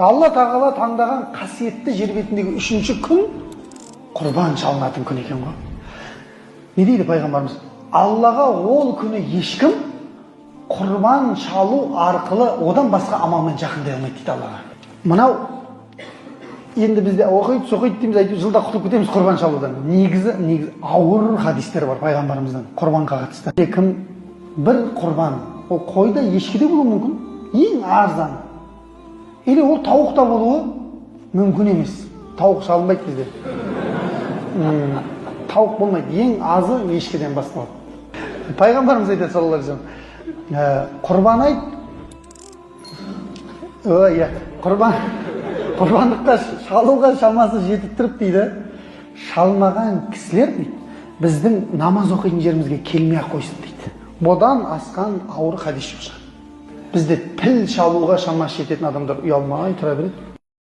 Алла тағала таңдаған қасиетті жер бетіндегі 3-ші күн құрбан шалынатын күн екен ғой. Не дейді пайғамбарымыз? Аллаға ол күні ешкім құрбан шалу арқылы одан басқа амалмен жақындай алмайды дейді Аллаға. Мынау енді бізде оқиды дейміз, әйтеуір жылда құтылып кетеміз құрбан шалудан. Негізі ауыр хадистер бар пайғамбарымыздан құрбанға қатысты. Кім бір құрбан, ол қойда ешкіде болуы мүмкін, ең арзан. Или ол тауықта болуы мүмкін емес. Тауық шалынбайды бізде. Тауық болмайды. Ең азы ешкіден басталады. Пайғамбарымыз айтады саллаллаху алейхи вассалам, құрбан айт. Құрбандыққа шалуға шамасы жетіп тұрып дейді. Шалмаған кісілер дейді, біздің намаз оқитын жерімізге келмей-ақ қойсын дейді. Бұдан асқан ауыр хадис жоқ. Бізде піл шалуға шамасы жететін адамдар ұялмай тұра береді.